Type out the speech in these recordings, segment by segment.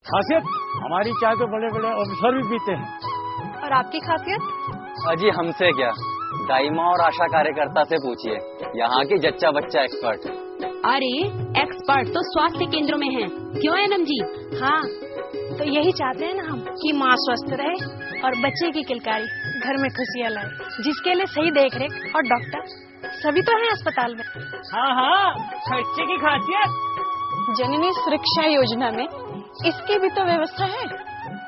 खासियत हमारी चाय तो बड़े बड़े ऑफिसर भी पीते हैं। और आपकी खासियत? अजी हमसे क्या, दाइमा और आशा कार्यकर्ता से पूछिए, यहाँ की जच्चा बच्चा एक्सपर्ट। अरे एक्सपर्ट तो स्वास्थ्य केंद्रों में हैं, क्यों एनम जी? हाँ, तो यही चाहते हैं ना हम कि माँ स्वस्थ रहे और बच्चे की किलकारी घर में खुशियाँ लाए, जिसके लिए सही देखरेख और डॉक्टर सभी तो हैं अस्पताल में। हाँ हाँ, बच्चे की खासियत जननी सुरक्षा योजना में इसकी भी तो व्यवस्था है।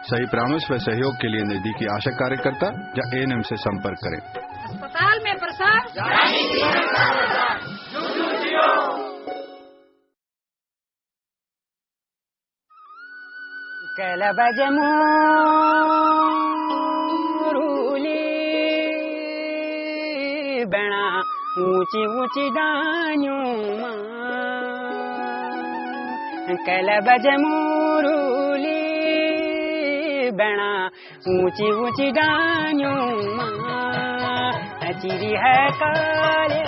सही परामर्श व सहयोग के लिए नजदीकी आशा कार्यकर्ता या एएनएम से संपर्क करें। अस्पताल में प्रसार कैला बजे मोरूली बना ऊंची ऊंची डानियों मां, कैला बजे मोरूली बना ऊंची ऊंची डानियों मां, चिरी है काले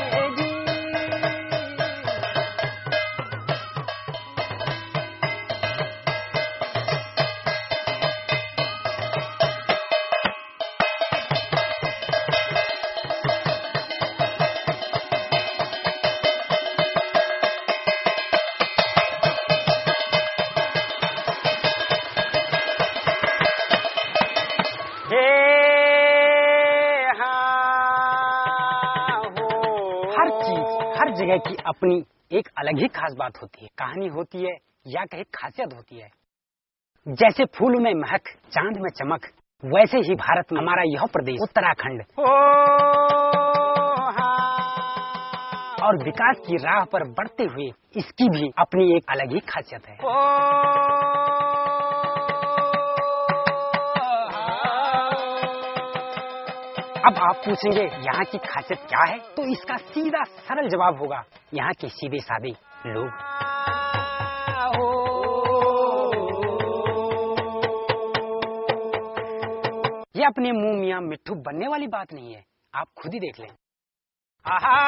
जगह की अपनी एक अलग ही खास बात होती है, कहानी होती है या कहीं खासियत होती है। जैसे फूल में महक, चांद में चमक, वैसे ही भारत में हमारा यह प्रदेश उत्तराखंड और विकास की राह पर बढ़ते हुए इसकी भी अपनी एक अलग ही खासियत है। अब आप पूछेंगे यहाँ की खासियत क्या है, तो इसका सीधा सरल जवाब होगा यहाँ के सीधे साधे लोग। ये अपने मुंह मियाँ मिट्ठू बनने वाली बात नहीं है, आप खुद ही देख लें। आहा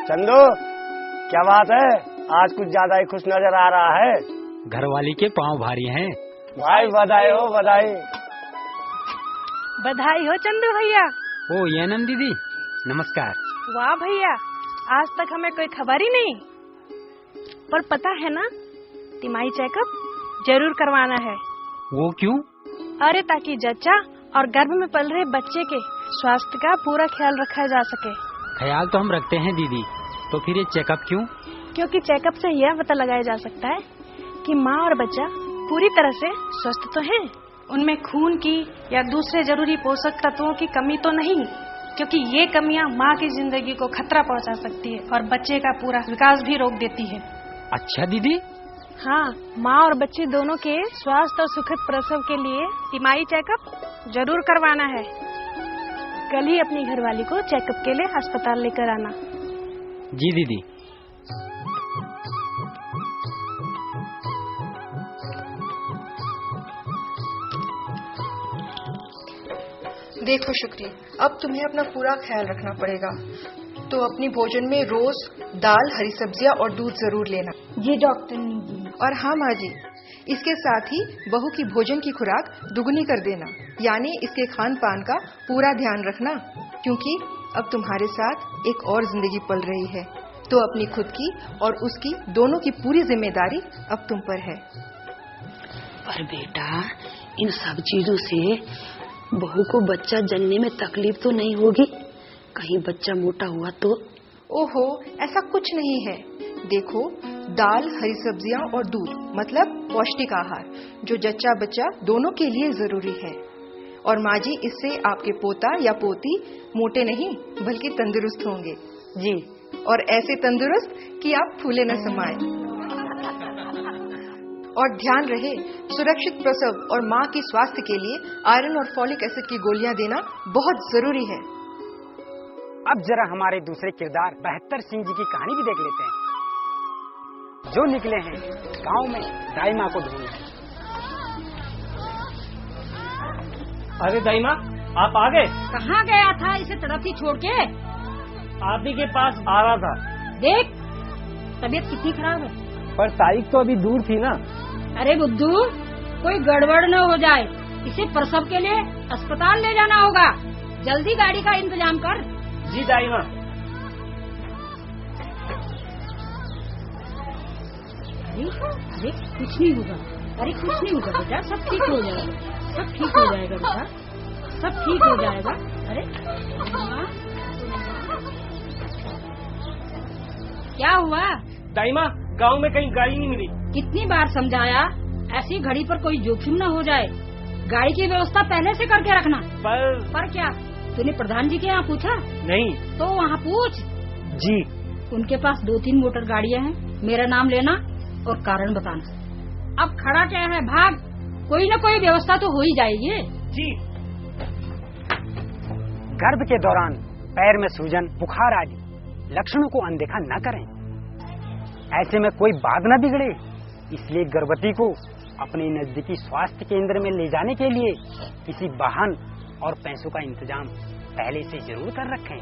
चंदू, क्या बात है, आज कुछ ज्यादा ही खुश नजर आ रहा है। घरवाली के पांव भारी हैं। भाई बधाई हो, बधाई। बधाई हो चंदू भैया। ओ एएनएम दीदी, नमस्कार। वाह भैया, आज तक हमें कोई खबर ही नहीं। पर पता है ना, तिमाही चेकअप जरूर करवाना है। वो क्यों? अरे ताकि जच्चा और गर्भ में पल रहे बच्चे के स्वास्थ्य का पूरा ख्याल रखा जा सके। ख्याल तो हम रखते हैं दीदी, तो फिर ये चेकअप क्यों? क्योंकि चेकअप से यह पता लगाया जा सकता है कि माँ और बच्चा पूरी तरह से स्वस्थ तो हैं, उनमें खून की या दूसरे जरूरी पोषक तत्वों की कमी तो नहीं, क्योंकि ये कमियां माँ की जिंदगी को खतरा पहुंचा सकती है और बच्चे का पूरा विकास भी रोक देती है। अच्छा दीदी। हाँ, माँ और बच्चे दोनों के स्वास्थ्य और सुखद प्रसव के लिए तिमाही चेकअप जरूर करवाना है। कल ही अपनी घरवाली को चेकअप के लिए अस्पताल लेकर आना। जी दीदी। देखो शुक्री, अब तुम्हें अपना पूरा ख्याल रखना पड़ेगा, तो अपनी भोजन में रोज दाल, हरी सब्जियां और दूध जरूर लेना। जी डॉक्टर जी। और हाँ माँ जी, इसके साथ ही बहू की भोजन की खुराक दुगनी कर देना, यानी इसके खान पान का पूरा ध्यान रखना, क्योंकि अब तुम्हारे साथ एक और जिंदगी पल रही है, तो अपनी खुद की और उसकी दोनों की पूरी जिम्मेदारी अब तुम पर है। पर बेटा, इन सब चीजों से बहू को बच्चा जन्ने में तकलीफ तो नहीं होगी? कहीं बच्चा मोटा हुआ तो? ओहो, ऐसा कुछ नहीं है। देखो, दाल, हरी सब्जियां और दूध मतलब पौष्टिक आहार, जो जच्चा बच्चा दोनों के लिए जरूरी है। और माँ जी, इससे आपके पोता या पोती मोटे नहीं बल्कि तंदुरुस्त होंगे। जी, और ऐसे तंदुरुस्त कि आप फूले न समाये। और ध्यान रहे, सुरक्षित प्रसव और माँ की स्वास्थ्य के लिए आयरन और फॉलिक एसिड की गोलियां देना बहुत जरूरी है। अब जरा हमारे दूसरे किरदार 72 सिंह जी की कहानी भी देख लेते हैं, जो निकले हैं गांव में दाई माँ को ढूंढने। अरे दाई माँ, आप आ गए? कहाँ गया था इसे तड़पती छोड़ के? आप ही के पास आ रहा था। देख तबीयत कितनी खराब है। पर तारीख तो अभी दूर थी ना। अरे बुद्धू, कोई गड़बड़ न हो जाए, इसे प्रसव के लिए अस्पताल ले जाना होगा। जल्दी गाड़ी का इंतजाम कर। जी दाई माँ। अरे कुछ नहीं होगा, अरे कुछ नहीं होगा बेटा, सब ठीक हो जाएगा, सब ठीक हो जाएगा बेटा, सब ठीक हो जाएगा। अरे क्या हुआ? दाई माँ, गाँव में कहीं गाड़ी नहीं मिली। कितनी बार समझाया, ऐसी घड़ी पर कोई जोखिम न हो जाए, गाड़ी की व्यवस्था पहले से करके रखना। पर क्या तूने प्रधान जी के यहाँ पूछा? नहीं। तो वहाँ पूछ। जी। उनके पास 2-3 मोटर गाड़ियाँ हैं, मेरा नाम लेना और कारण बताना। अब खड़ा क्या है, भाग, कोई न कोई व्यवस्था तो हो ही जाएगी। जी। गर्भ के दौरान पैर में सूजन, बुखार आदि लक्षणों को अनदेखा न करें। ऐसे में कोई बात न बिगड़े, इसलिए गर्भवती को अपने नजदीकी स्वास्थ्य केंद्र में ले जाने के लिए किसी वाहन और पैसों का इंतजाम पहले से जरूर कर रखें।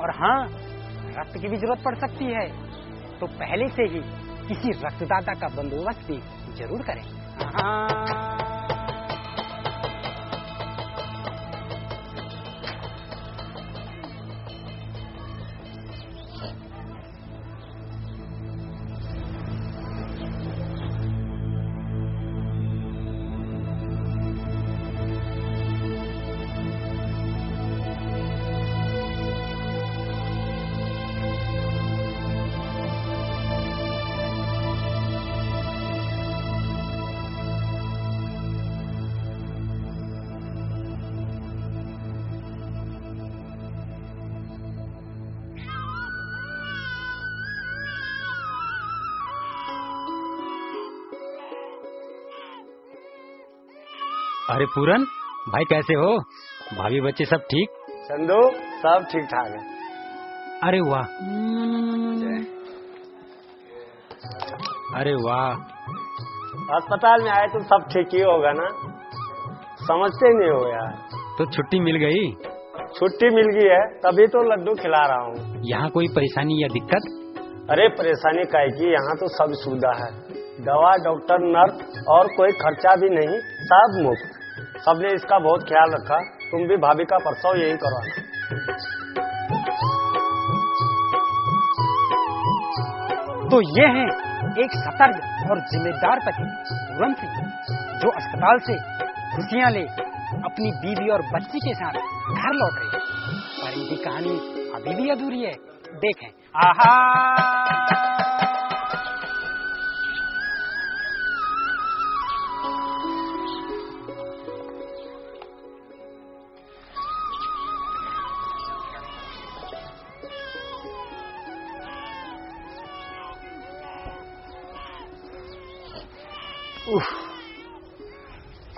और हाँ, रक्त की भी जरूरत पड़ सकती है, तो पहले से ही किसी रक्तदाता का बंदोबस्त भी जरूर करें। अरे पूरन भाई, कैसे हो? भाभी बच्चे सब ठीक? चंदू, सब ठीक ठाक है। अरे वाह, अरे वाह। अस्पताल में आए तो सब ठीक ही होगा ना, समझते नहीं हो यार। तो छुट्टी मिल गई? छुट्टी मिल गई है, तभी तो लड्डू खिला रहा हूँ। यहाँ कोई परेशानी या दिक्कत? अरे परेशानी काहे की, यहाँ तो सब सुविधा है, दवा, डॉक्टर, नर्स और कोई खर्चा भी नहीं, सब मुफ्त। सबने इसका बहुत ख्याल रखा। तुम भी भाभी का प्रसव यही करवाना। तो ये हैं एक सतर्क और जिम्मेदार पति पूरन सिंह, जो अस्पताल से खुशियां ले अपनी बीवी और बच्ची के साथ घर लौट रहे। पर इनकी कहानी अभी भी अधूरी है, देखें। आहा,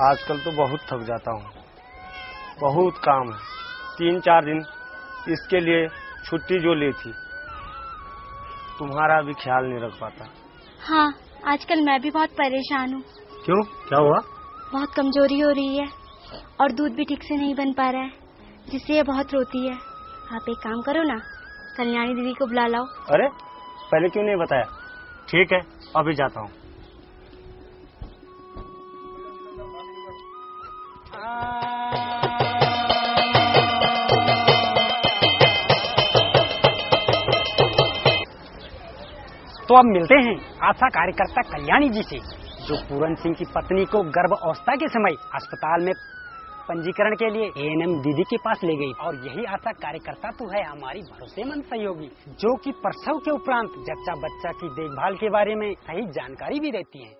आजकल तो बहुत थक जाता हूँ, बहुत काम है। 3-4 दिन इसके लिए छुट्टी जो ली थी, तुम्हारा भी ख्याल नहीं रख पाता। हाँ, आजकल मैं भी बहुत परेशान हूँ। क्यों, क्या हुआ? बहुत कमजोरी हो रही है और दूध भी ठीक से नहीं बन पा रहा है, जिससे ये बहुत रोती है। आप एक काम करो ना, कल्याणी दीदी को बुला लाओ। अरे पहले क्यों नहीं बताया? ठीक है, अभी जाता हूँ। तो अब मिलते हैं आशा कार्यकर्ता कल्याणी जी से, जो पूरन सिंह की पत्नी को गर्भ अवस्था के समय अस्पताल में पंजीकरण के लिए एएनएम दीदी के पास ले गई। और यही आशा कार्यकर्ता तो है हमारी भरोसेमंद सहयोगी, जो कि प्रसव के उपरांत जच्चा बच्चा की देखभाल के बारे में सही जानकारी भी देती है।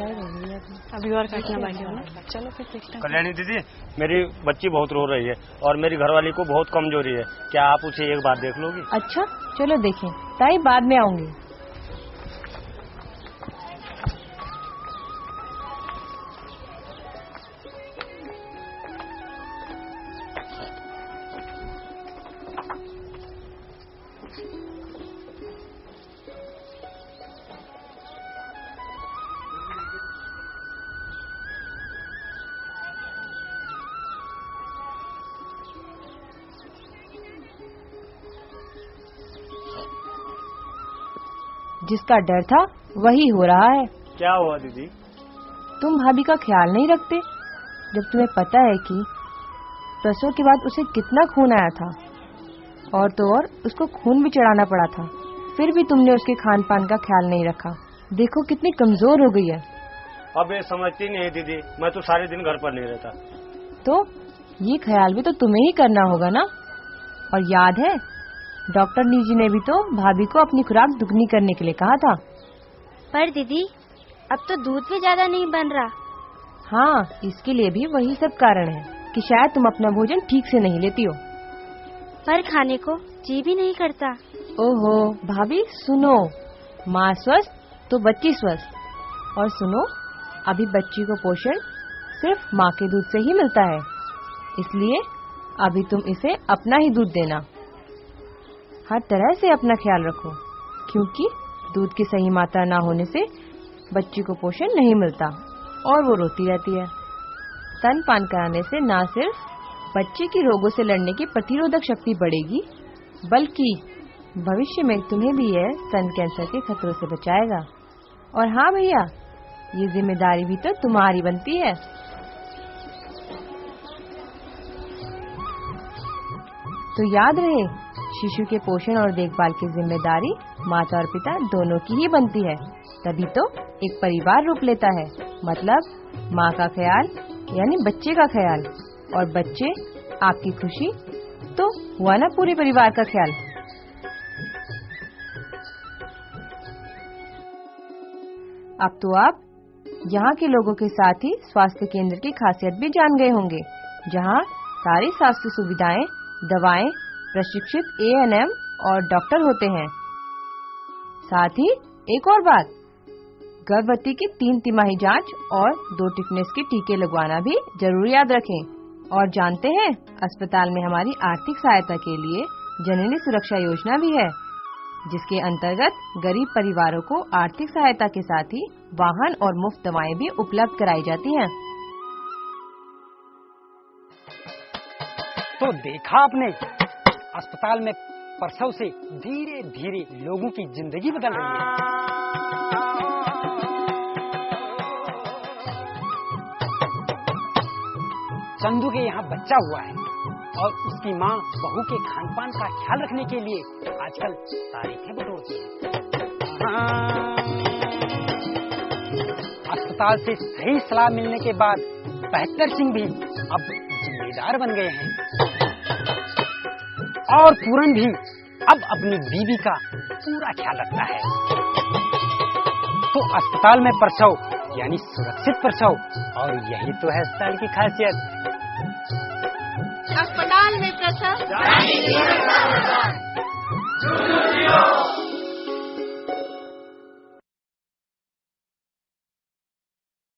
अभी और काटना बाकी है ना। चलो फिर देखते हैं। कल्याणी दीदी, मेरी बच्ची बहुत रो रही है और मेरी घरवाली को बहुत कमजोरी है, क्या आप उसे एक बार देख लोगी? अच्छा चलो देखें, ताई बाद में आऊंगी। जिसका डर था वही हो रहा है। क्या हुआ दीदी? तुम भाभी का ख्याल नहीं रखते, जब तुम्हें पता है कि प्रसव के बाद उसे कितना खून आया था और तो और उसको खून भी चढ़ाना पड़ा था, फिर भी तुमने उसके खान पान का ख्याल नहीं रखा। देखो कितनी कमजोर हो गई है। अब ये समझती नहीं दीदी, मैं तो सारे दिन घर पर नहीं रहता। तो ये ख्याल भी तो तुम्हें ही करना होगा ना। और याद है डॉक्टर नीजी ने भी तो भाभी को अपनी खुराक दुगनी करने के लिए कहा था। पर दीदी अब तो दूध भी ज्यादा नहीं बन रहा। हाँ, इसके लिए भी वही सब कारण है कि शायद तुम अपना भोजन ठीक से नहीं लेती हो। पर खाने को जी भी नहीं करता। ओहो भाभी सुनो, माँ स्वस्थ तो बच्ची स्वस्थ। और सुनो, अभी बच्ची को पोषण सिर्फ माँ के दूध से ही मिलता है, इसलिए अभी तुम इसे अपना ही दूध देना। हर तरह से अपना ख्याल रखो, क्योंकि दूध की सही मात्रा न होने से बच्ची को पोषण नहीं मिलता और वो रोती रहती है। स्तनपान कराने से न सिर्फ बच्चे की रोगों से लड़ने की प्रतिरोधक शक्ति बढ़ेगी, बल्कि भविष्य में तुम्हें भी यह स्तन कैंसर के खतरों से बचाएगा। और हाँ भैया, ये जिम्मेदारी भी तो तुम्हारी बनती है। तो याद रहे, शिशु के पोषण और देखभाल की जिम्मेदारी माता और पिता दोनों की ही बनती है, तभी तो एक परिवार रूप लेता है। मतलब माँ का ख्याल यानी बच्चे का ख्याल, और बच्चे आपकी खुशी, तो हुआ ना पूरे परिवार का ख्याल। अब तो आप यहाँ के लोगों के साथ ही स्वास्थ्य केंद्र की खासियत भी जान गए होंगे, जहाँ सारी स्वास्थ्य सुविधाएं, दवाएं, प्रशिक्षित ANM और डॉक्टर होते हैं। साथ ही एक और बात, गर्भवती की 3 तिमाही जांच और 2 टिटनेस के टीके लगवाना भी जरूर याद रखें। और जानते हैं, अस्पताल में हमारी आर्थिक सहायता के लिए जननी सुरक्षा योजना भी है, जिसके अंतर्गत गरीब परिवारों को आर्थिक सहायता के साथ ही वाहन और मुफ्त दवाएं भी उपलब्ध कराई जाती हैं। तो देखा आपने, अस्पताल में प्रसव से धीरे धीरे लोगों की जिंदगी बदल रही है। चंदू के यहाँ बच्चा हुआ है और उसकी माँ बहू के खानपान का ख्याल रखने के लिए आजकल तारीखें बटोरती है। अस्पताल से सही सलाह मिलने के बाद बेहतर सिंह भी अब जिम्मेदार बन गए हैं और पूरन भी अब अपनी बीवी का पूरा ख्याल रखता है। तो अस्पताल में प्रसव यानी सुरक्षित प्रसव, और यही तो है अस्पताल की खासियत। अस्पताल में प्रसव